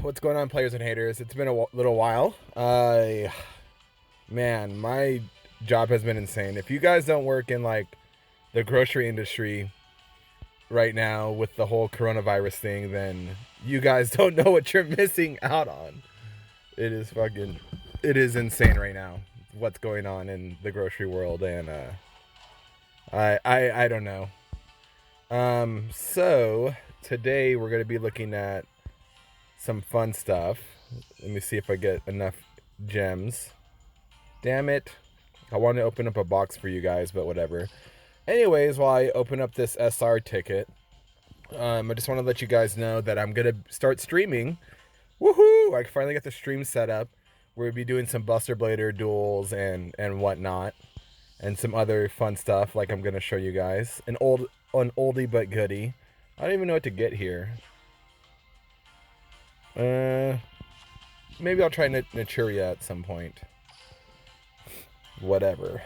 what's going on, players and haters? It's been a little while. Man, my job has been insane. If you guys don't work in like the grocery industry right now with the whole coronavirus thing, then you guys don't know what you're missing out on. It is insane right now what's going on in the grocery world, and I don't know. So today we're gonna be looking at some fun stuff. Let me see if I get enough gems. Damn it. I wanted to open up a box for you guys, but whatever. Anyways, while I open up this SR ticket, I just want to let you guys know that I'm going to start streaming. Woohoo! I finally got the stream set up. We'll be doing some Buster Blader duels and whatnot. And some other fun stuff like I'm going to show you guys. An oldie but goodie. I don't even know what to get here. Maybe I'll try Naturia at some point. Whatever.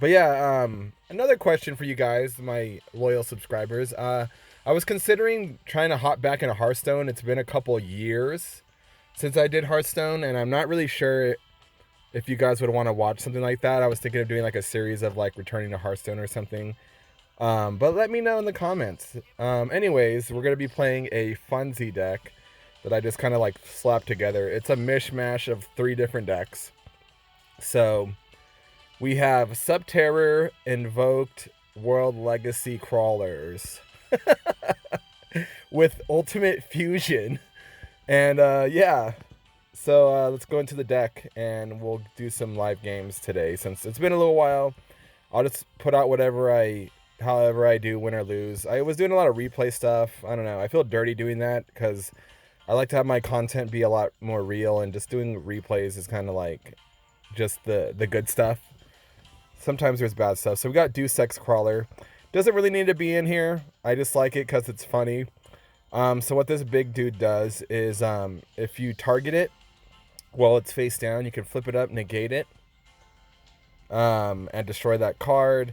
But yeah, another question for you guys, my loyal subscribers. I was considering trying to hop back into Hearthstone. It's been a couple years since I did Hearthstone, and I'm not really sure if you guys would want to watch something like that. I was thinking of doing like a series of like returning to Hearthstone or something. But let me know in the comments. Anyways, we're going to be playing a Funzy deck that I just kind of like slapped together. It's a mishmash of 3 different decks. So we have Subterror, Invoked, World Legacy Crawlers with Ultimate Fusion. And yeah, so let's go into the deck and we'll do some live games today. Since it's been a little while, I'll just put out however I do, win or lose. I was doing a lot of replay stuff. I don't know. I feel dirty doing that because I like to have my content be a lot more real, and just doing replays is kind of like just the good stuff. Sometimes there's bad stuff. So we got Deus Ex Krawler. Doesn't really need to be in here. I just like it because it's funny. So what this big dude does is if you target it while it's face down, you can flip it up, negate it, and destroy that card.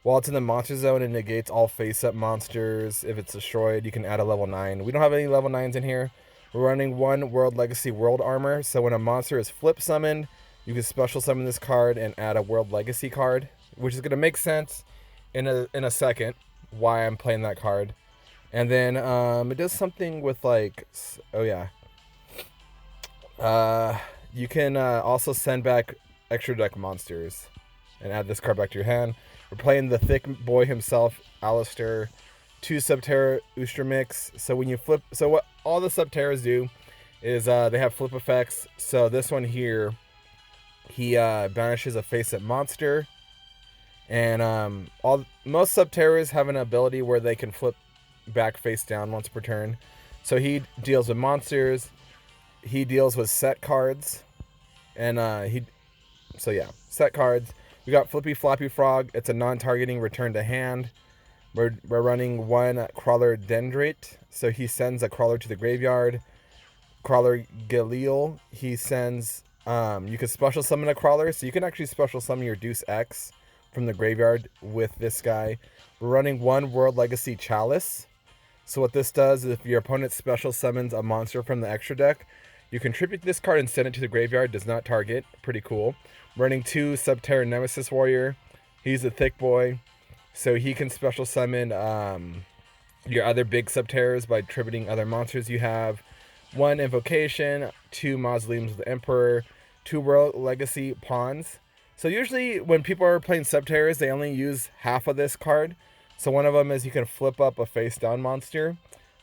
While it's in the monster zone, it negates all face-up monsters. If it's destroyed, you can add a level 9. We don't have any level 9s in here. We're running 1 World Legacy World Armor. So when a monster is flip summoned, you can special summon this card and add a World Legacy card, which is going to make sense in a second why I'm playing that card. And then it does something with like, oh yeah. You can also send back extra deck monsters and add this card back to your hand. We're playing the thick boy himself, Alistair. 2 Subterror Ustra Mix. So when you flip, so what all the Subterrors do is they have flip effects. So this one here, he banishes a face-up monster, and most Subterrors have an ability where they can flip back face down once per turn. So he deals with monsters, he deals with set cards, and so yeah, set cards. We got Flippy Floppy Frog. It's a non-targeting return to hand. We're running 1 Krawler Dendrite, so he sends a Krawler to the graveyard. Krawler Galil, he sends, you can special summon a Krawler, so you can actually special summon your Deus Ex from the graveyard with this guy. We're running 1 World Legacy Chalice. So what this does is if your opponent special summons a monster from the extra deck, you contribute this card and send it to the graveyard, does not target. Pretty cool. Running 2 Subterror Nemesis Warrior. He's a thick boy, so he can special summon your other big Subterrors by tributing other monsters you have. 1 Invocation, 2 Mausoleums of the Emperor, 2 World Legacy Pawns. So usually when people are playing Subterrors, they only use half of this card. So one of them is you can flip up a face down monster.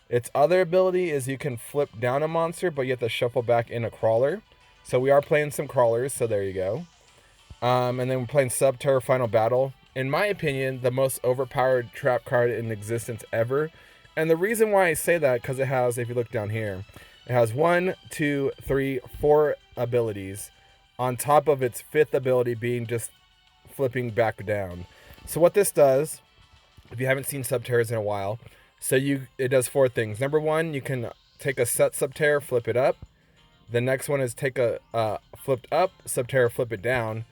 Its other ability is you can flip down a monster, but you have to shuffle back in a Krawler. So we are playing some Crawlers, so there you go. And then we're playing Subterror Final Battle. In my opinion, the most overpowered trap card in existence ever. And the reason why I say that, because it has, if you look down here, it has 1, 2, 3, 4 abilities, on top of its 5th ability being just flipping back down. So what this does, if you haven't seen Subterrors in a while, so it does 4 things. Number 1, you can take a set Subterror, flip it up. The next one is take a flipped up Subterror, flip it down.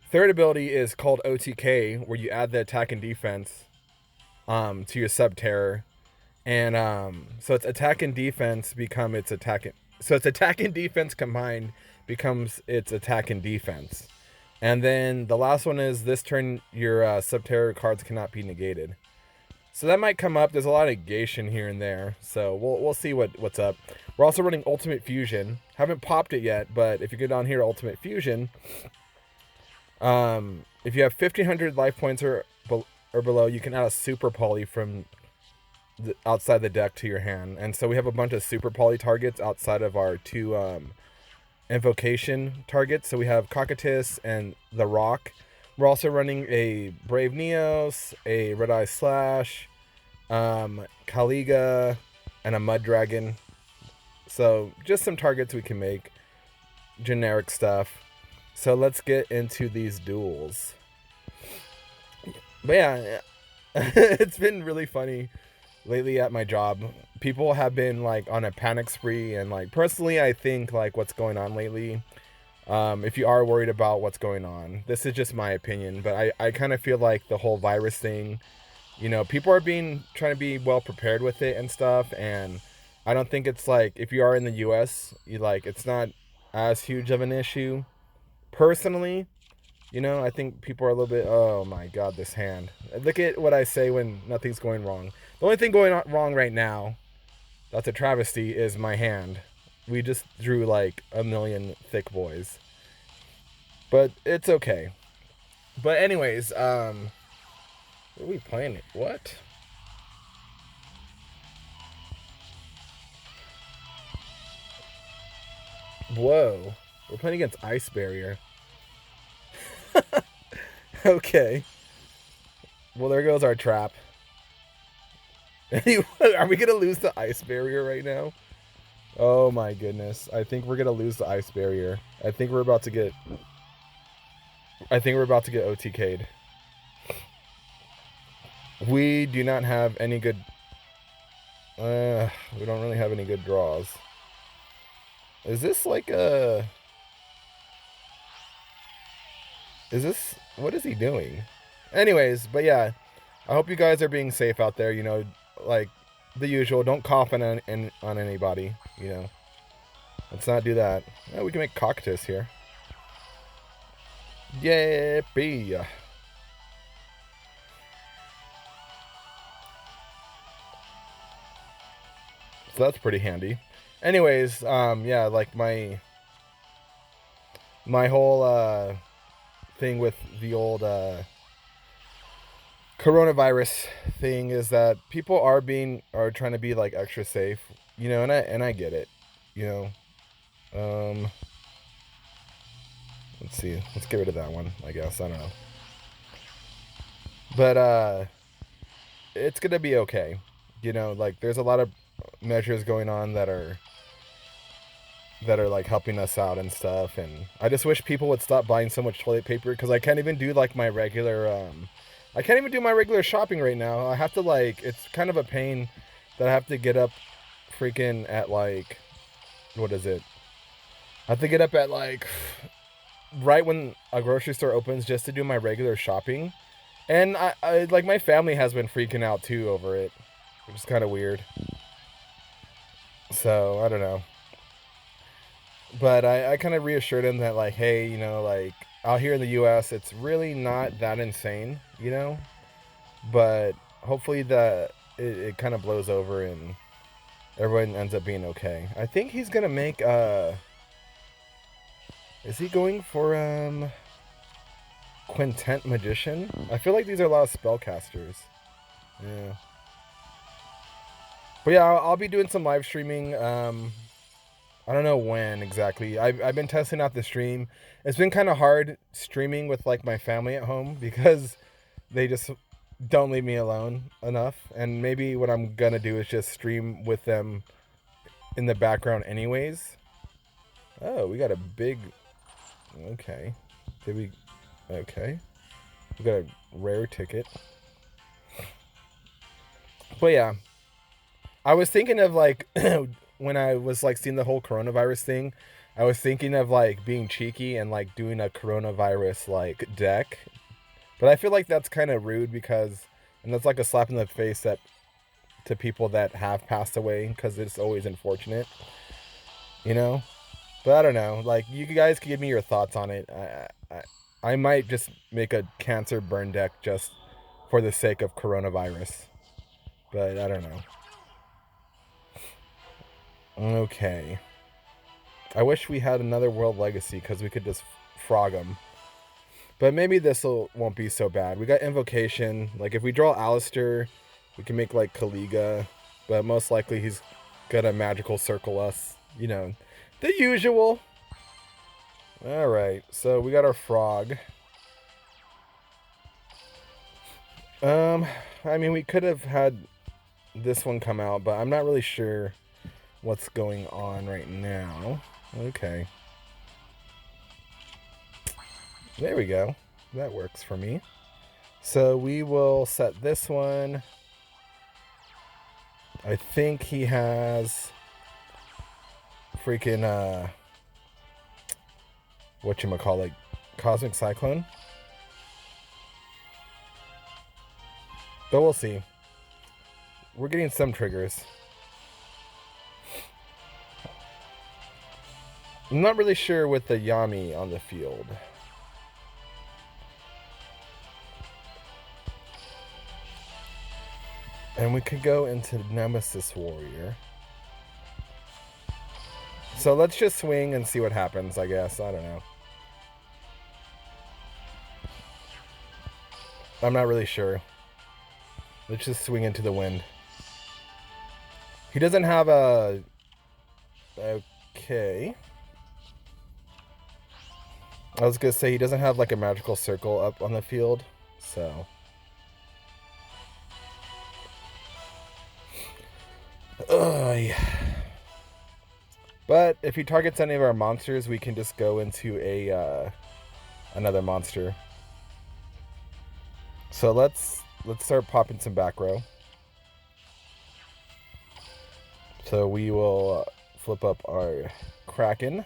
Third ability is called OTK, where you add the attack and defense to your Subterror. And so its attack and defense become its attack So its attack and defense combined becomes its attack and defense. And then the last one is this turn your Subterror cards cannot be negated. So that might come up. There's a lot of negation here and there. So we'll see what's up. We're also running Ultimate Fusion. Haven't popped it yet, but if you go down here, Ultimate Fusion, if you have 1,500 life points or below, you can add a Super Poly from outside the deck to your hand. And so we have a bunch of Super Poly targets outside of our two Invocation targets. So we have Cocytus and the Rock. We're also running a Brave Neos, a Red Eye Slash, Caliga, and a Mud Dragon. So just some targets we can make. Generic stuff. So let's get into these duels. But yeah, it's been really funny lately at my job. People have been like on a panic spree, and like personally I think like what's going on lately, if you are worried about what's going on, this is just my opinion, but I kind of feel like the whole virus thing, you know, people are trying to be well prepared with it and stuff, and I don't think it's like, if you are in the US, it's not as huge of an issue personally. You know, I think people are a little bit, oh my god, this hand. Look at what I say when nothing's going wrong. The only thing going wrong right now, that's a travesty, is my hand. We just drew like a million thick boys. But it's okay. But anyways, what are we playing? What? Whoa. We're playing against Ice Barrier. Okay. Well, there goes our trap. Are we going to lose the Ice Barrier right now? Oh my goodness. I think we're going to lose the Ice Barrier. I think we're about to get OTK'd. We do not have any good... we don't really have any good draws. Is this like a... What is he doing? Anyways, but yeah. I hope you guys are being safe out there, you know, like the usual. Don't cough on anybody, you know. Let's not do that. Oh, we can make Cocytus here. Yippee. So that's pretty handy. Anyways, yeah, like my whole thing with the old coronavirus thing is that people are trying to be like extra safe, you know, and I get it, you know. Let's see, let's get rid of that one, I guess. I don't know, but it's gonna be okay, you know. Like there's a lot of measures going on that are like helping us out and stuff, and I just wish people would stop buying so much toilet paper, because I can't even do like my regular I can't even do my regular shopping right now. I have to like, it's kind of a pain that I have to get up freaking at like, what is it? I have to get up at like right when a grocery store opens just to do my regular shopping. And I like, my family has been freaking out too over it, which is kind of weird. So I don't know. But I kind of reassured him that like, hey, you know, like out here in the US, it's really not that insane, you know, but hopefully that it kind of blows over and everyone ends up being okay. I think he's gonna make is he going for Quintet Magician? I feel like these are a lot of spellcasters. Yeah. But yeah, I'll be doing some live streaming. I don't know when exactly. I've been testing out the stream. It's been kind of hard streaming with like my family at home because they just don't leave me alone enough. And maybe what I'm gonna do is just stream with them in the background anyways. Oh, we got a big... Okay. Okay. We got a rare ticket. But yeah. I was thinking of like... when I was like seeing the whole coronavirus thing, I was thinking of like being cheeky and like doing a coronavirus like deck. But I feel like that's kind of rude and that's like a slap in the face to people that have passed away, because it's always unfortunate. you know? But I don't know. Like, you guys can give me your thoughts on it. I might just make a cancer burn deck just for the sake of coronavirus. But I don't know. Okay. I wish we had another World Legacy because we could just frog them. But maybe this won't be so bad. We got Invocation. Like, if we draw Alistair, we can make, like, Kaliga. But most likely he's gonna magical circle us. You know, the usual. Alright, so we got our frog. I mean, we could have had this one come out, but I'm not really sure what's going on right now. Okay. There we go. That works for me. So we will set this one. I think he has freaking whatchamacallit, Cosmic Cyclone. But we'll see. We're getting some triggers. I'm not really sure with the Yami on the field. And we could go into Nemesis Warrior. So let's just swing and see what happens, I guess. I don't know. I'm not really sure. Let's just swing into the wind. He doesn't have a... Okay. I was going to say he doesn't have like a magical circle up on the field. So... yeah. But if he targets any of our monsters, we can just go into a another monster. So let's start popping some back row. So we will flip up our Kraken.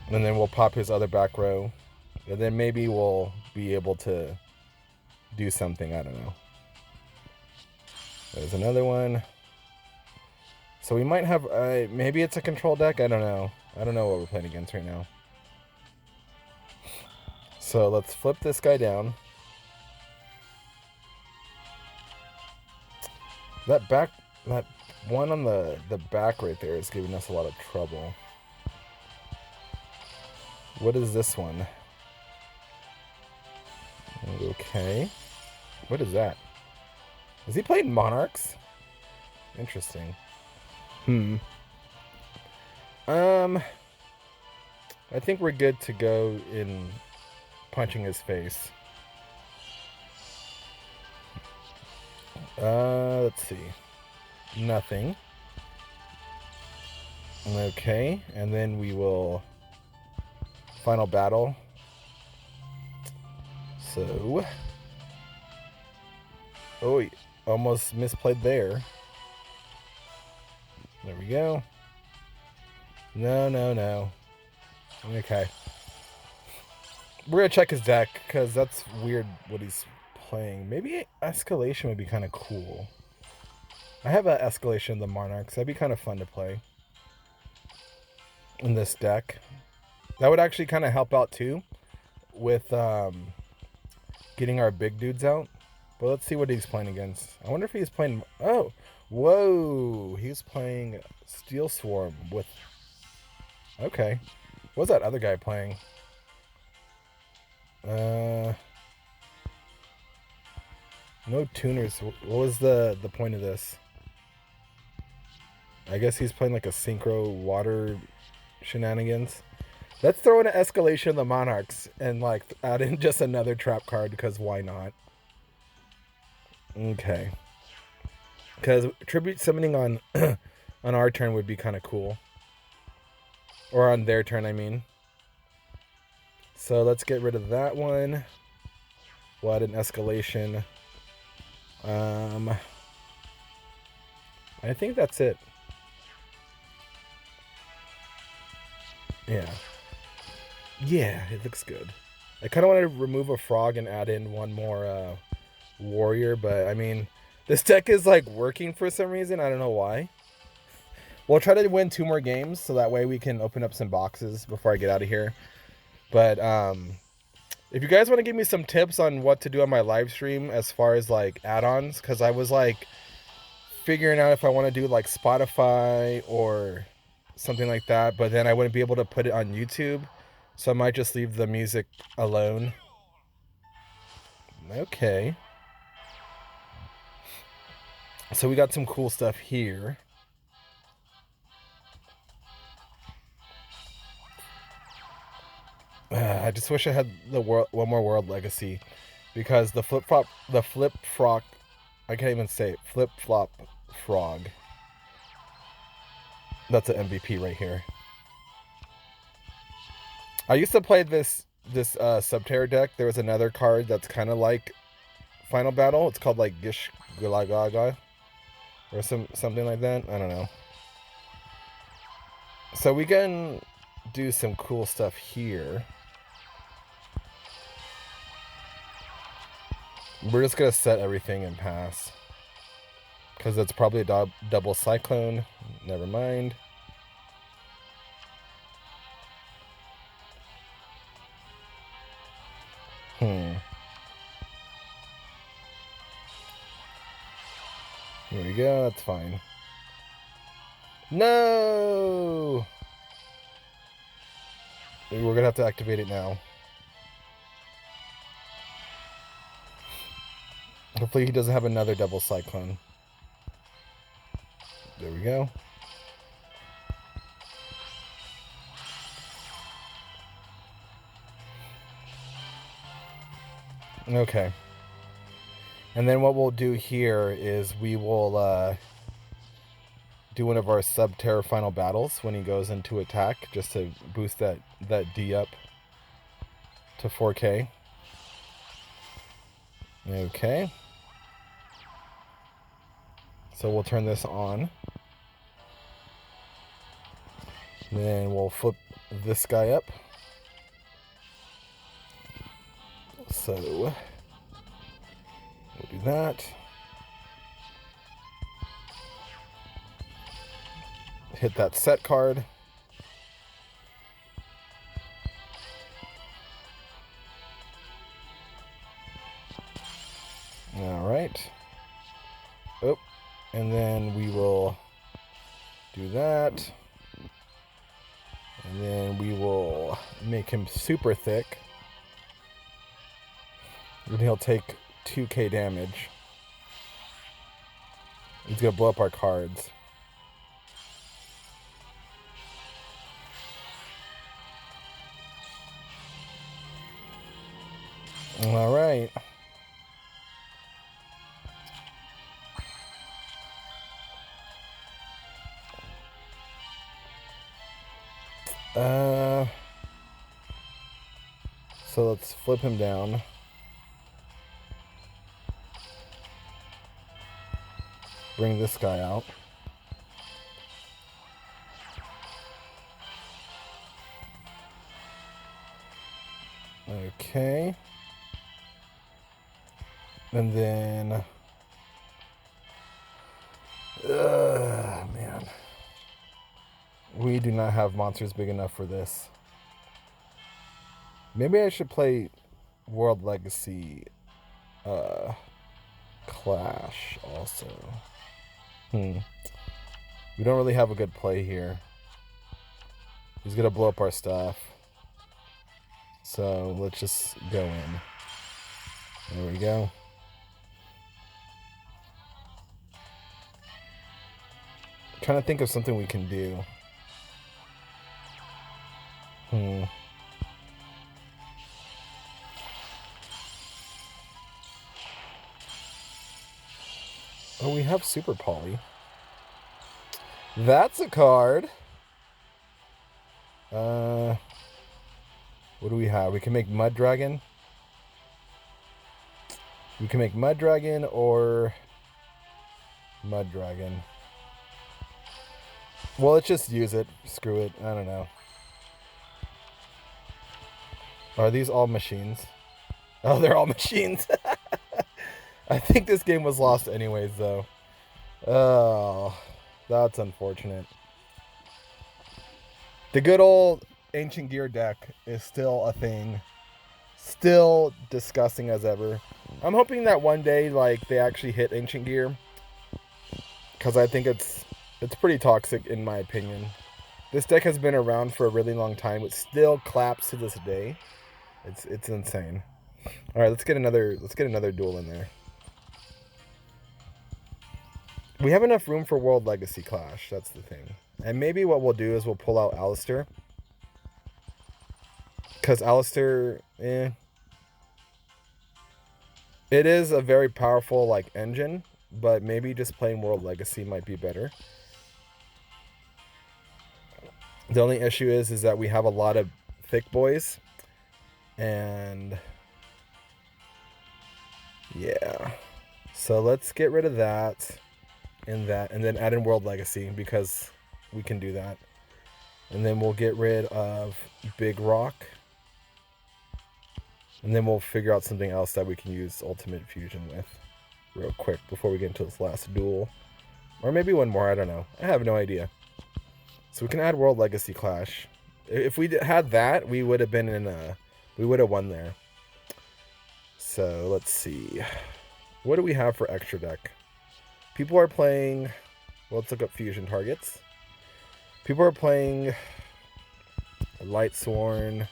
And then we'll pop his other back row. And then maybe we'll be able to do something. I don't know. There's another one. So we might have... maybe it's a control deck? I don't know. I don't know what we're playing against right now. So let's flip this guy down. That one on the back right there is giving us a lot of trouble. What is this one? Okay. What is that? Is he playing Monarchs? Interesting. I think we're good to go in punching his face. Let's see. Nothing. Okay, and then we will final battle. So, oh, he almost misplayed there. There we go. No. Okay. We're gonna check his deck, because that's weird what he's playing. Maybe Escalation would be kind of cool. I have an Escalation of the Monarchs. That'd be kind of fun to play in this deck. That would actually kind of help out too with getting our big dudes out. But let's see what he's playing against. I wonder if he's playing... Oh! Whoa! He's playing Steel Swarm with... Okay. What's that other guy playing? No tuners. What was the point of this? I guess he's playing like a synchro water shenanigans. Let's throw in an Escalation of the Monarchs and like add in just another trap card, because why not? Okay. Because tribute summoning on on our turn would be kind of cool. Or on their turn, I mean. So let's get rid of that one. We'll add an Escalation. I think that's it. Yeah, it looks good. I kind of want to remove a frog and add in one more warrior, but I mean, This deck is like working for some reason. I don't know why. We'll try to win 2 more games so that way we can open up some boxes before I get out of here. But if you guys want to give me some tips on what to do on my live stream as far as like add-ons, because I was like figuring out if I want to do like Spotify or something like that, but then I wouldn't be able to put it on YouTube, so I might just leave the music alone. Okay. So we got some cool stuff here. I just wish I had the one more World Legacy, because the flip flop, I can't even say it, flip flop frog. That's an MVP right here. I used to play this Subterror deck. There was another card that's kind of like Final Battle. It's called like Gish Gulagaga or something like that. I don't know. So we can do some cool stuff here. We're just gonna set everything and pass, because it's probably a double Cyclone. Never mind. Here we go. That's fine. No! We're gonna have to activate it now. Hopefully he doesn't have another double Cyclone. There we go. Okay. And then what we'll do here is we will do one of our Subterror final battles when he goes into attack, just to boost that D up to 4K. Okay. So we'll turn this on. Then we'll flip this guy up. So we'll do that. Hit that set card. All right. Oh, and then we will do that. And then we will make him super thick. And he'll take 2k damage. He's gonna blow up our cards. All right. So let's flip him down. Bring this guy out. Okay. And then... man. We do not have monsters big enough for this. Maybe I should play World Legacy Clash also. We don't really have a good play here. He's gonna blow up our stuff. So let's just go in. There we go. Trying to think of something we can do. Oh, we have Super Poly. That's a card. What do we have? We can make Mud Dragon. We can make Mud Dragon or Mud Dragon. Well, let's just use it. Screw it. I don't know. Are these all machines? Oh, they're all machines. I think this game was lost anyways, though. Oh, that's unfortunate. The good old Ancient Gear deck is still a thing. Still disgusting as ever. I'm hoping that one day, like, they actually hit Ancient Gear, because I think it's pretty toxic in my opinion. This deck has been around for a really long time. It still claps to this day. It's insane. All right, let's get another duel in there. We have enough room for World Legacy Clash. That's the thing. And maybe what we'll do is we'll pull out Alistair, because Alistair, it is a very powerful like engine, but maybe just playing World Legacy might be better. The only issue is that we have a lot of thick boys, and yeah. So let's get rid of that, and then add in World Legacy, because we can do that. And then we'll get rid of Big Rock. And then we'll figure out something else that we can use Ultimate Fusion with real quick before we get into this last duel. Or maybe one more, I don't know. I have no idea. So we can add World Legacy Clash. If we had that, we would have been in we would have won there. So let's see. What do we have for extra deck? People are playing, well, let's look up fusion targets. People are playing Lightsworn,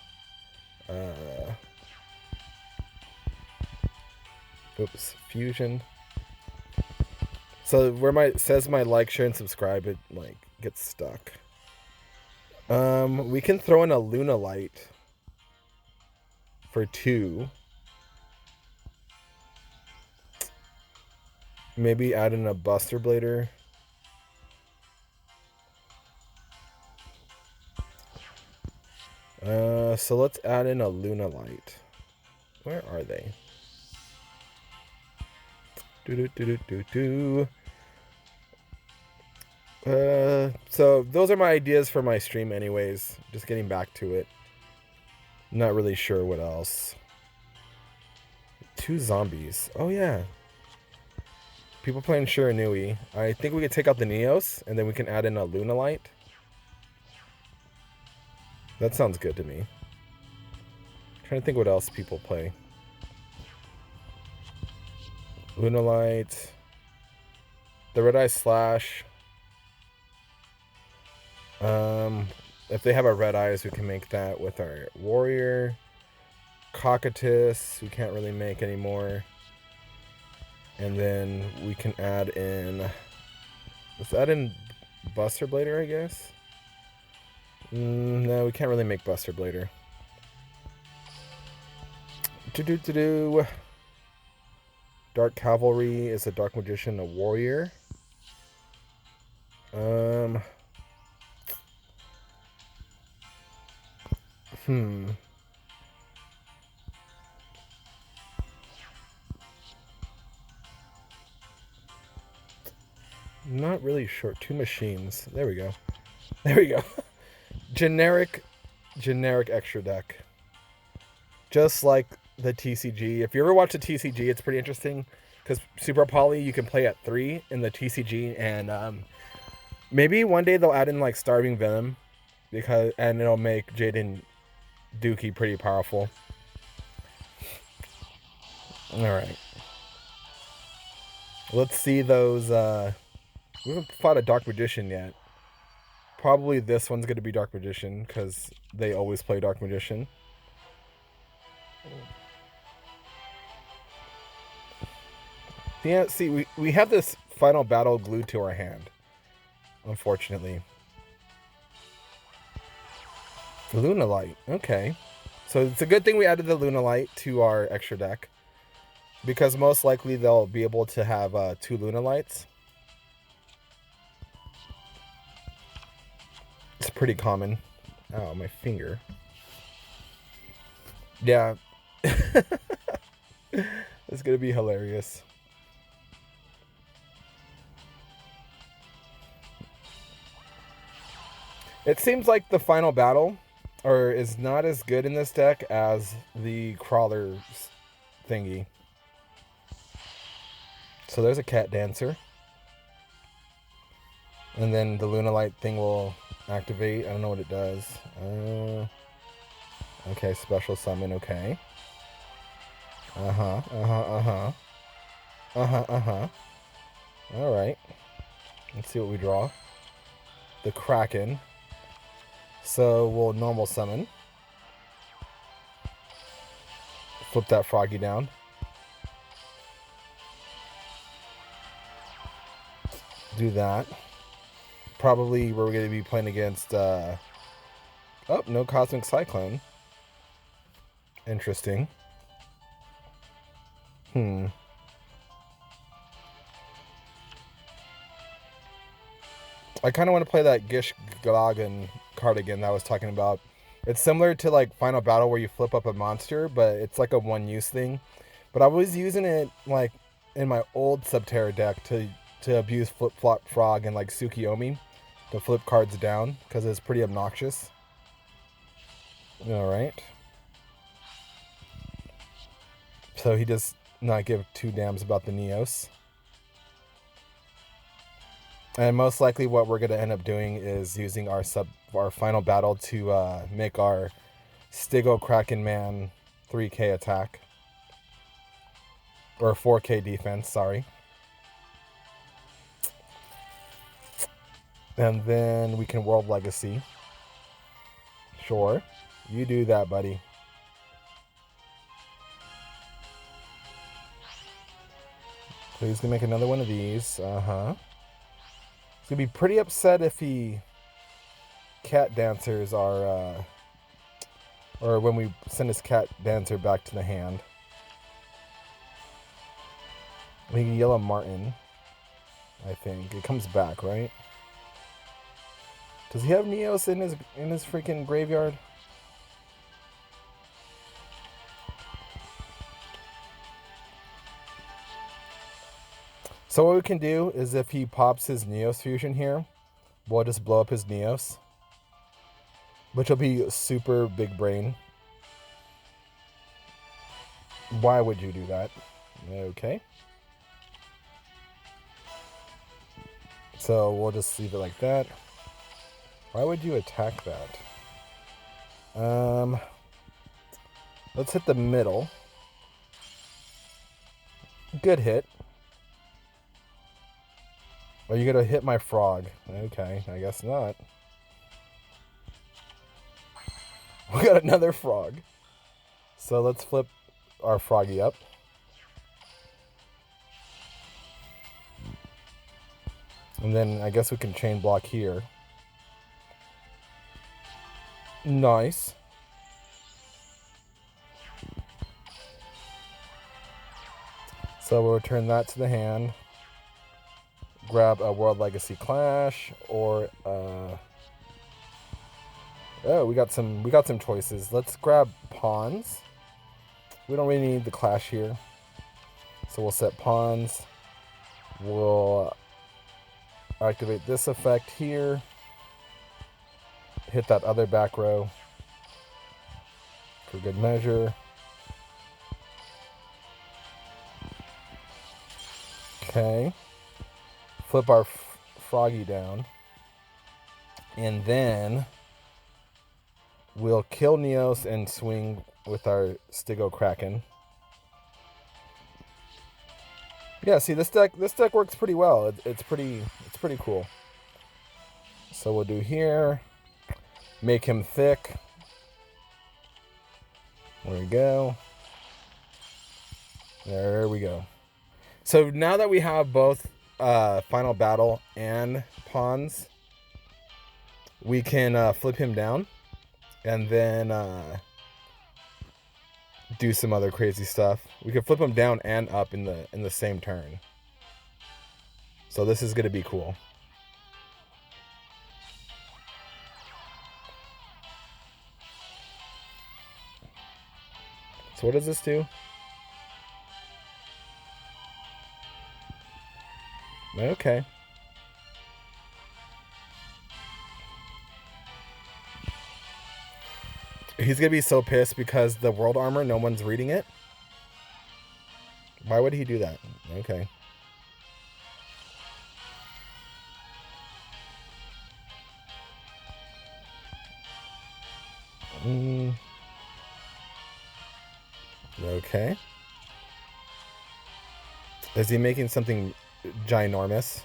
fusion. So where it says my like, share, and subscribe, it like gets stuck. We can throw in a Luna Light for 2. Maybe add in a Buster Blader. So let's add in a Luna Light. Where are they? So those are my ideas for my stream anyways. Just getting back to it. Not really sure what else. 2 zombies. Oh yeah. People playing Shiranui. I think we could take out the Neos, and then we can add in a Luna Light. That sounds good to me. Trying to think what else people play. Luna Light. The Red Eye Slash. If they have a Red Eyes, we can make that with our Warrior. Cockatoo, we can't really make anymore. And then we can add in... Let's add in Buster Blader, I guess? No, we can't really make Buster Blader. Dark Cavalry is a Dark Magician, a Warrior. Not really sure. 2 machines. There we go. There we go. generic extra deck. Just like the TCG. If you ever watch the TCG, it's pretty interesting, because Super Poly you can play at 3 in the TCG, and maybe one day they'll add in like Starving Venom, and it'll make Jaden Dookie pretty powerful. Alright. Let's see those. We haven't fought a Dark Magician yet. Probably this one's going to be Dark Magician, because they always play Dark Magician. Yeah, see, we have this final battle glued to our hand, unfortunately. Luna Light, okay. So it's a good thing we added the Luna Light to our extra deck, because most likely they'll be able to have 2 Luna Lights. It's pretty common. Oh, my finger. Yeah. It's gonna be hilarious. It seems like the final battle is not as good in this deck as the Krawler thingy. So there's a cat dancer. And then the Lunalight thing will activate. I don't know what it does. Okay, special summon, okay. Alright. Let's see what we draw. The Kraken. So we'll normal summon. Flip that Froggy down. Do that. Probably we're going to be playing against... oh, no Cosmic Cyclone. Interesting. I kind of want to play that Gish Galagan card again that I was talking about. It's similar to like Final Battle where you flip up a monster, but it's like a one-use thing. But I was using it like in my old Subterror deck to abuse Flip Flop Frog and like Tsukiyomi to flip cards down because it's pretty obnoxious. Alright. So he does not give two damns about the Neos. And most likely what we're going to end up doing is using our final battle to make our Stigo Kraken Man 3k attack. Or 4k defense, sorry. And then we can World Legacy. Sure. You do that, buddy. Please can make another one of these. He's going to be pretty upset if he cat dancers are, or when we send his cat dancer back to the hand. We can Yellow Martin, I think. It comes back, right? Does he have Neos in his freaking graveyard? So what we can do is if he pops his Neos fusion here, we'll just blow up his Neos. Which will be super big brain. Why would you do that? Okay. So we'll just leave it like that. Why would you attack that? Let's hit the middle. Good hit. Are you going to hit my frog? Okay, I guess not. We got another frog. So let's flip our Froggy up. And then I guess we can chain block here. Nice. So we'll return that to the hand. Grab a World Legacy Clash or oh, we got some choices. Let's grab pawns. We don't really need the Clash here. So we'll set pawns. We'll activate this effect here. Hit that other back row for good measure. Okay. Flip our Froggy down. And then we'll kill Neos and swing with our Stigo Kraken. Yeah, see this deck works pretty well. It's pretty cool. So we'll do here. Make him thick. There we go. There we go. So now that we have both Final Battle and pawns, we can flip him down and then do some other crazy stuff. We can flip him down and up in the same turn. So this is going to be cool. So what does this do? Okay. He's gonna be so pissed because the world armor, no one's reading it. Why would he do that? Okay. Okay. Is he making something ginormous?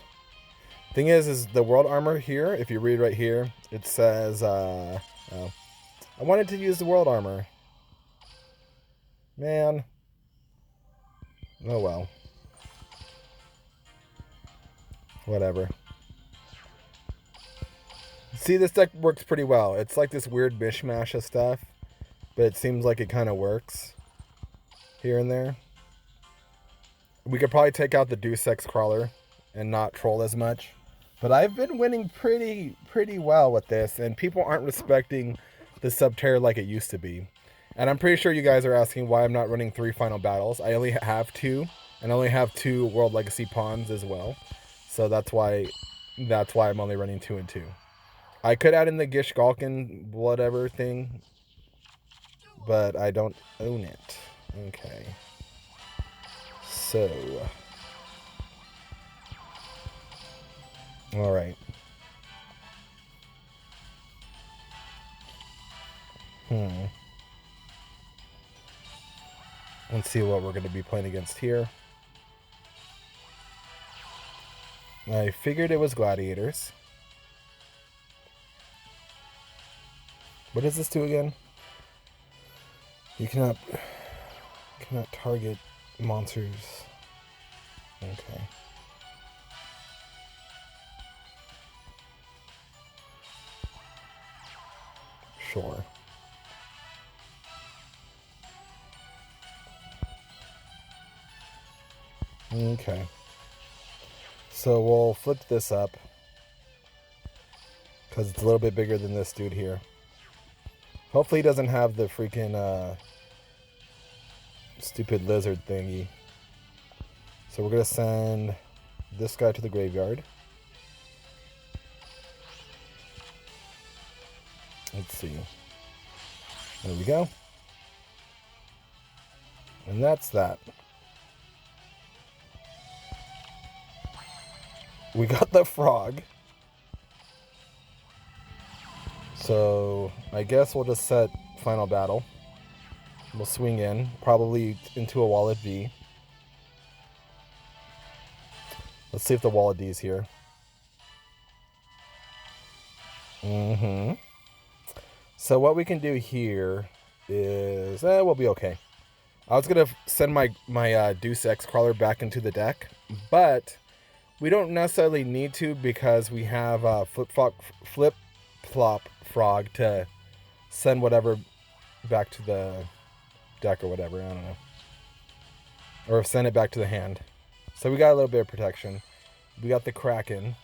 Thing is the world armor here, if you read right here, it says, oh, I wanted to use the world armor. Man. Oh well. Whatever. See, this deck works pretty well. It's like this weird mishmash of stuff, but it seems like it kind of works here and there. We could probably take out the Deus Ex Krawler and not troll as much. But I've been winning pretty well with this, and people aren't respecting the Subterror like it used to be. And I'm pretty sure you guys are asking why I'm not running 3 final battles. I only have 2, and I only have 2 World Legacy pawns as well. So that's why I'm only running 2 and 2. I could add in the Gish Galkin whatever thing, but I don't own it. Okay. So, all right. Let's see what we're going to be playing against here. I figured it was gladiators. What does this do again? You cannot target monsters. Okay. Sure. Okay. So we'll flip this up because it's a little bit bigger than this dude here. Hopefully he doesn't have the freaking stupid lizard thingy. So we're going to send this guy to the graveyard. Let's see. There we go. And that's that. We got the frog. So I guess we'll just set final battle. We'll swing in, probably into a wall at V. Let's see if the wall of D is here. So what we can do here is, we'll be okay. I was gonna send my Deus Ex Krawler back into the deck, but we don't necessarily need to because we have flip flop frog to send whatever back to the deck or whatever. I don't know, or send it back to the hand. So we got a little bit of protection. We got the Kraken,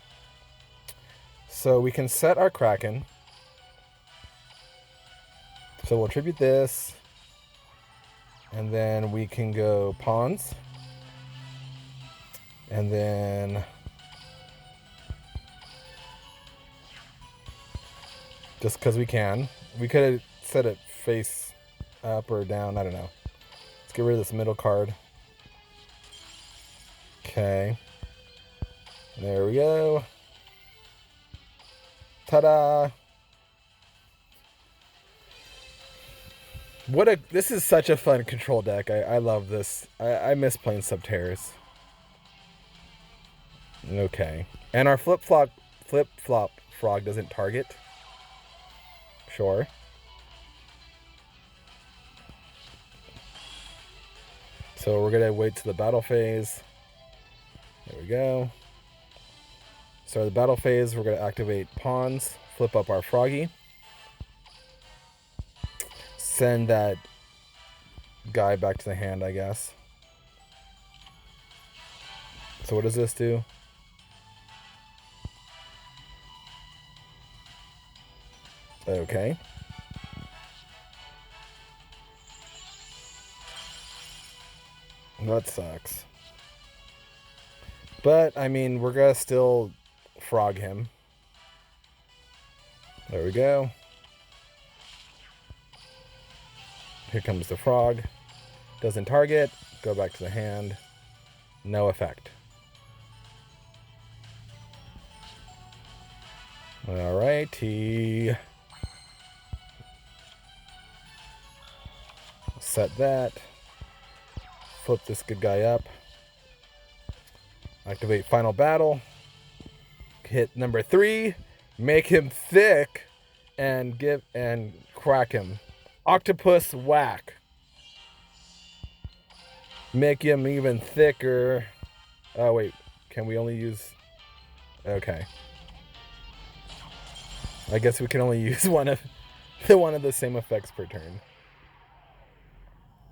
so we can set our Kraken. So we'll tribute this, and then we can go pawns, and then just because we can, we could have set it face up or down. I don't know. Let's get rid of this middle card. Okay. There we go. Ta-da! This is such a fun control deck. I love this. I miss playing Subterrors. Okay. And our flip flop frog doesn't target. Sure. So we're gonna wait to the battle phase. There we go. Start the battle phase, we're gonna activate pawns, flip up our froggy. Send that guy back to the hand, I guess. So what does this do? Okay. That sucks. But, I mean, we're gonna still frog him. There we go. Here comes the frog. Doesn't target. Go back to the hand. No effect. Alrighty. reset that. Flip this good guy up. Activate final battle. Hit number 3. Make him thick and crack him. Octopus whack. Make him even thicker. Oh wait, can we only use... Okay. I guess we can only use one of the same effects per turn.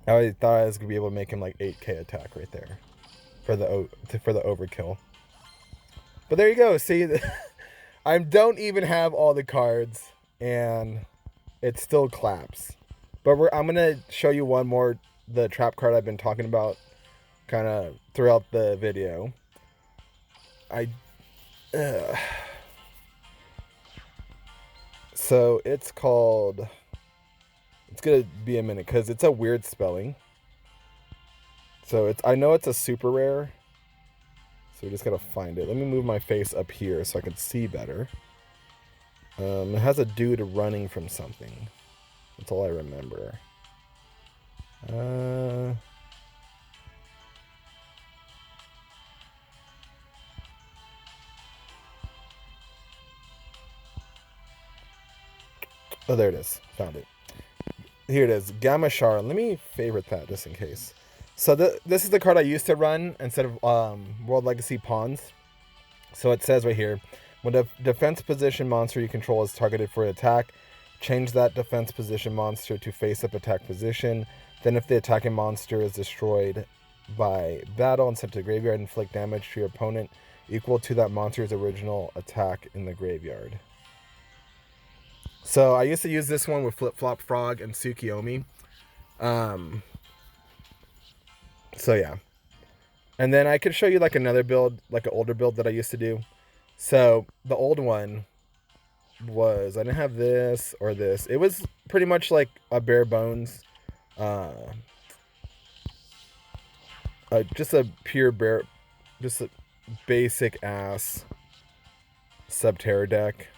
I thought I was gonna be able to make him like 8k attack right there for the overkill. But there you go. See, I don't even have all the cards, and it still claps. But I'm gonna show you one more, the trap card I've been talking about, kind of throughout the video. So it's called... It's gonna be a minute because it's a weird spelling. So I know it's a super rare. So we just gotta find it. Let me move my face up here so I can see better. It has a dude running from something. That's all I remember. Oh, there it is. Found it. Here it is. Gamma Shara. Let me favorite that just in case. So this is the card I used to run instead of World Legacy Pawns. So it says right here, when a defense position monster you control is targeted for an attack, change that defense position monster to face-up attack position. Then if the attacking monster is destroyed by battle and sent to the graveyard, inflict damage to your opponent equal to that monster's original attack in the graveyard. So I used to use this one with Flip Flop Frog and Tsukiyomi. So yeah. And then I could show you like another build, like an older build that I used to do. So the old one was, I didn't have this or this. It was pretty much like a bare bones, just a basic ass Subterror deck.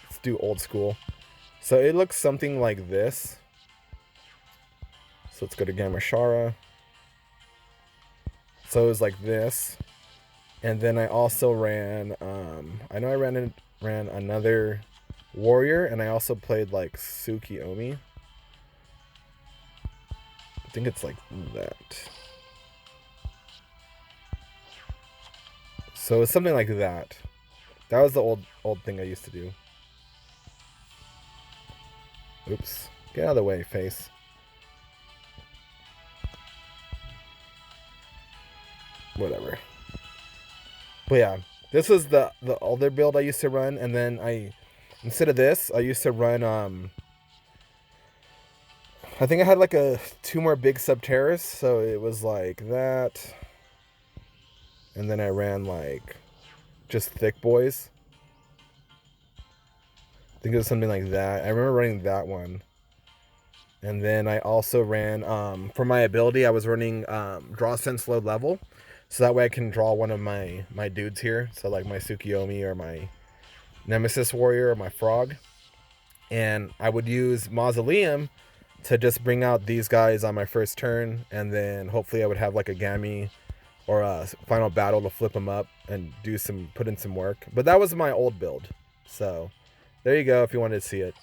Let's do old school. So it looks something like this. So let's go to Gamma Shara. So it was like this. And then I also ran, I know I ran another warrior, and I also played like Tsukiyomi. I think it's like that. So it's something like that. That was the old thing I used to do. Oops. Get out of the way, face. Whatever. But yeah, this was the older build I used to run, and then instead of this, I used to run I think I had like two more big Subterrors, so it was like that. And then I ran like just thick boys. I think it was something like that. I remember running that one. And then I also ran, for my ability, I was running Draw Sense Low Level. So that way I can draw one of my dudes here. So like my Tsukiyomi or my Nemesis Warrior or my Frog. And I would use Mausoleum to just bring out these guys on my first turn. And then hopefully I would have like a Gammy or a Final Battle to flip them up and put in some work. But that was my old build. So there you go if you wanted to see it.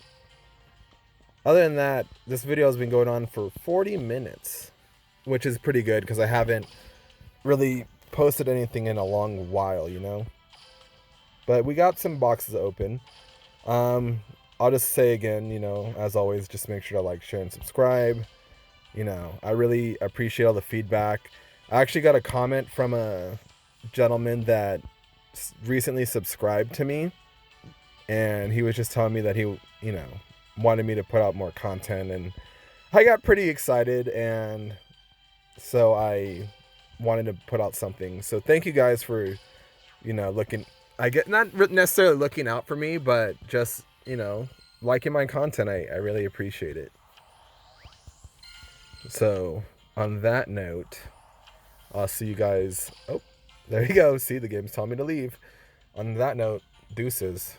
Other than that, this video has been going on for 40 minutes. Which is pretty good because I haven't really posted anything in a long while, you know. But we got some boxes open. I'll just say again, you know, as always, just make sure to like, share, and subscribe. You know, I really appreciate all the feedback. I actually got a comment from a gentleman that recently subscribed to me, and he was just telling me that he, you know, wanted me to put out more content, and I got pretty excited, and so I wanted to put out something. So thank you guys for, you know, not necessarily looking out for me, but just, you know, liking my content. I really appreciate it. So on that note, I'll see you guys. Oh, there you go. See, the game's telling me to leave. On that note, deuces.